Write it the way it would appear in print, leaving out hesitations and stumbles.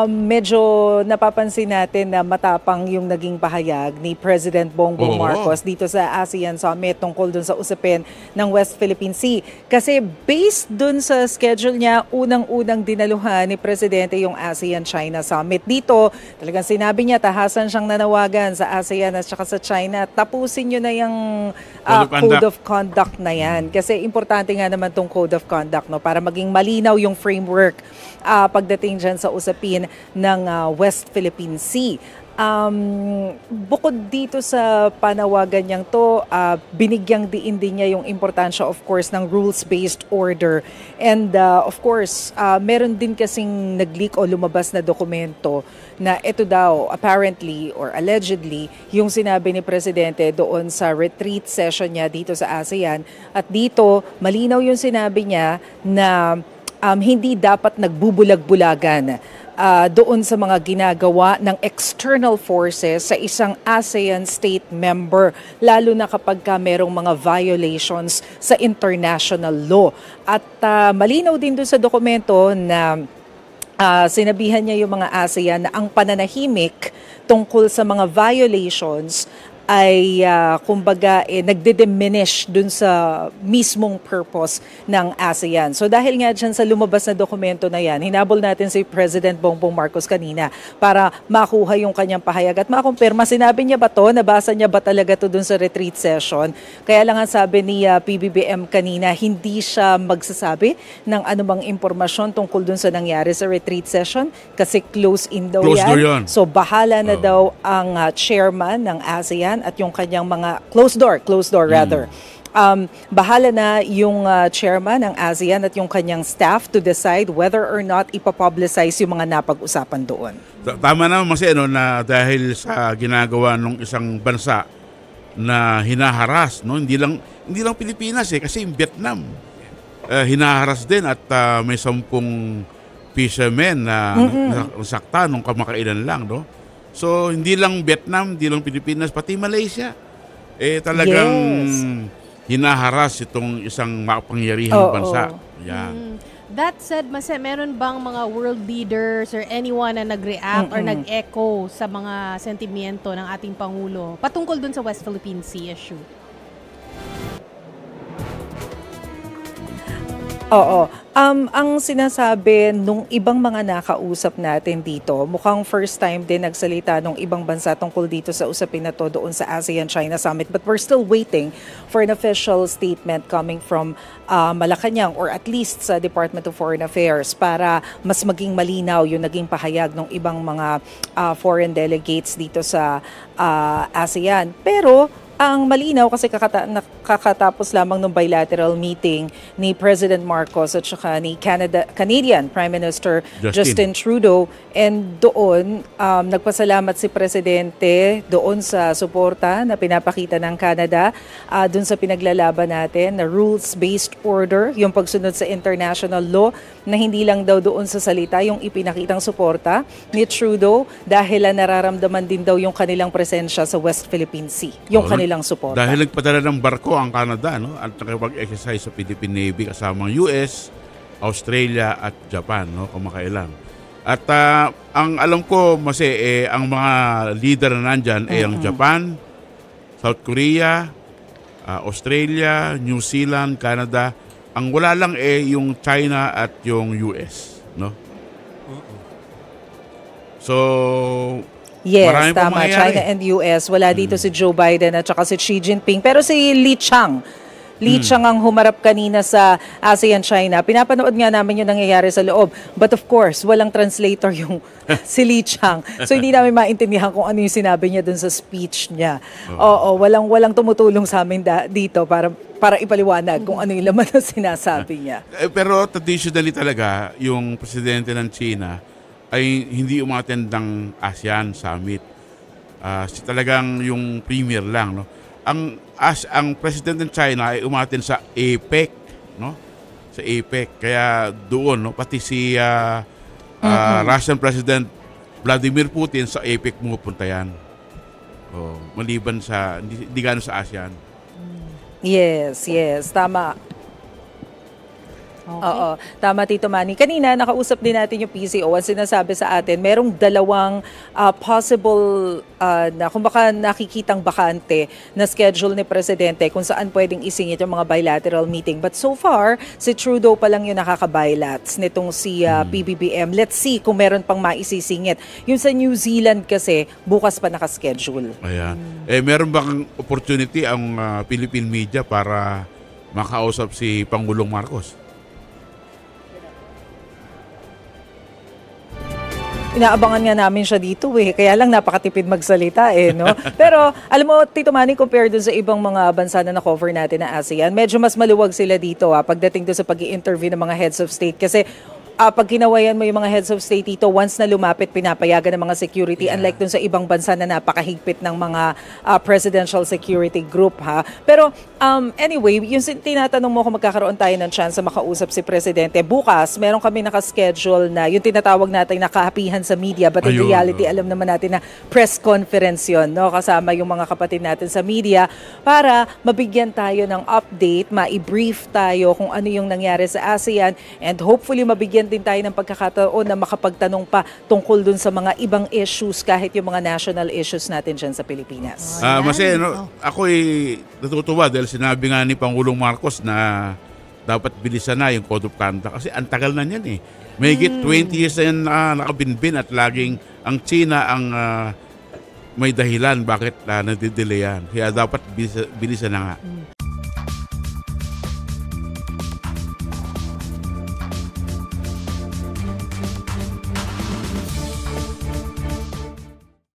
medyo napapansin natin na matapang yung naging pahayag ni President Bongbong Marcos dito sa ASEAN Summit tungkol dun sa usapin ng West Philippine Sea. Kasi based dun sa schedule niya, unang-unang dinaluhan ni Presidente yung ASEAN-China Summit. Dito, talagang sinabi niya, tahasan siyang nanawagan sa ASEAN at saka sa China, tapusin nyo na yung Code of Conduct na yan. Kasi importante nga naman tong Code of Conduct, no, para maging malinaw yung framework pagdating dyan sa usapin ng West Philippine Sea. Bukod dito sa panawagan niyang to, binigyang diin din niya yung importansya, of course, ng rules-based order. And of course, meron din kasing nag-leak o lumabas na dokumento na ito daw, apparently or allegedly, yung sinabi ni Presidente doon sa retreat session niya dito sa ASEAN. At dito, malinaw yung sinabi niya na hindi dapat nagbubulag-bulagan doon sa mga ginagawa ng external forces sa isang ASEAN state member, lalo na kapag merong mga violations sa international law. At malinaw din doon sa dokumento na sinabihan niya yung mga ASEAN na ang pananahimik tungkol sa mga violations ay kumbaga nagde-diminish dun sa mismong purpose ng ASEAN. So dahil nga dyan sa lumabas na dokumento na yan, hinabol natin si President Bongbong Marcos kanina para makuha yung kanyang pahayag at makumpirma. Sinabi niya ba to? Nabasa niya ba talaga to dun sa retreat session? Kaya lang ang sabi ni PBBM kanina, hindi siya magsasabi ng anumang impormasyon tungkol dun sa nangyari sa retreat session kasi close-in daw yan. So bahala na daw ang chairman ng ASEAN at yung kanyang mga closed door rather. Bahala na yung chairman ng ASEAN at yung kanyang staff to decide whether or not ipapublicize yung mga napag-usapan doon. Tama naman kasi na dahil sa ginagawa ng isang bansa na hinaharas, no, hindi lang Pilipinas kasi yung Vietnam hinaharas din at may 10 fishermen na nasakta nung kamakailan lang, no. So, hindi lang Vietnam, hindi lang Pilipinas, pati Malaysia. Talagang hinaharas itong isang makapangyarihang bansa. Yan. That said, meron bang mga world leaders or anyone na nag-react or nag-echo sa mga sentimiento ng ating Pangulo patungkol dun sa West Philippine Sea issue? Oo. Ang sinasabi nung ibang mga nakausap natin dito, mukhang first time din nagsalita nung ibang bansa tungkol dito sa usapin na to doon sa ASEAN-China Summit. But we're still waiting for an official statement coming from Malacanang or at least sa Department of Foreign Affairs para mas maging malinaw yung naging pahayag ng ibang mga foreign delegates dito sa ASEAN. Pero ang malinaw kasi kakatapos lamang ng bilateral meeting ni President Marcos at saka ni Canadian Prime Minister Justin Trudeau, and doon nagpasalamat si Presidente doon sa suporta na pinapakita ng Canada doon sa pinaglalaban natin na rules-based order, yung pagsunod sa international law na hindi lang daw doon sa salita yung ipinakitang suporta ni Trudeau dahil nararamdaman din daw yung kanilang presensya sa West Philippine Sea, yung kanilang suporta. Dahil nagpadala ng barko ang Canada, no, at nakipag-exercise sa Philippine Navy kasamang US, Australia at Japan, no, kamakailan. At ang alam ko ang mga leader na nandyan ay ang Japan, South Korea, Australia, New Zealand, Canada. Ang wala lang yung China at yung US, no? So, yes, tama. China and US. Wala dito si Joe Biden at saka si Xi Jinping. Pero si Li Qiang ang humarap kanina sa ASEAN-China. Pinapanood nga namin yung nangyayari sa loob. But of course, walang translator yung si Li Qiang. So hindi namin maintindihan kung ano yung sinabi niya dun sa speech niya. Oo, walang tumutulong sa amin dito para ipaliwanag kung ano yung laman ng sinasabi niya. Pero traditionally talaga, yung presidente ng China ay hindi umattend ng ASEAN Summit. Talagang yung premier lang, no? Ang president ng China ay umattend sa APEC, no? Sa APEC. Kaya doon, no, pati si Russian President Vladimir Putin sa APEC pumupunta yan. Maliban sa hindi gano'n sa ASEAN. Yes, tama. Okay. Oo, tama Tito Manny. Kanina nakausap din natin yung PCO. Ang sinasabi sa atin, merong dalawang possible na kung baka nakikitang bakante na schedule ni Presidente kung saan pwedeng isingit yung mga bilateral meeting. But so far, si Trudeau pa lang yung nakaka-bilats nitong si PBBM. Let's see kung meron pang maisisingit. Yung sa New Zealand kasi, bukas pa nakaschedule. Ayan. Meron bang opportunity ang Philippine media para makausap si Pangulong Marcos? Inaabangan nga namin siya dito kaya lang napakatipid magsalita no? Pero alam mo, Tito Manny, compared dun sa ibang mga bansa na na-cover natin na ASEAN, medyo mas maluwag sila dito pagdating dun sa pag-i-interview ng mga heads of state kasi pag kinawayan mo yung mga heads of state dito, once na lumapit, pinapayagan ng mga security, unlike dun sa ibang bansa na napakahigpit ng mga presidential security group. Pero anyway, yung tinatanong mo kung magkakaroon tayo ng chance na makausap si Presidente, bukas, meron kami nakaschedule na yung tinatawag natin nakahapihan sa media, but in reality, alam naman natin na press conference yun, no? Kasama yung mga kapatid natin sa media para mabigyan tayo ng update, ma-brief tayo kung ano yung nangyari sa ASEAN, and hopefully mabigyan din tayo ng pagkakataon na makapagtanong pa tungkol dun sa mga ibang issues, kahit yung mga national issues natin dyan sa Pilipinas. Kasi ako'y natutuwa dahil sinabi nga ni Pangulong Marcos na dapat bilisan na yung Code of Conduct kasi ang tagal na niyan Mahigit 20 years na yan nakabinbin at laging ang China ang may dahilan bakit nadidelayan. Kaya dapat bilisan na nga.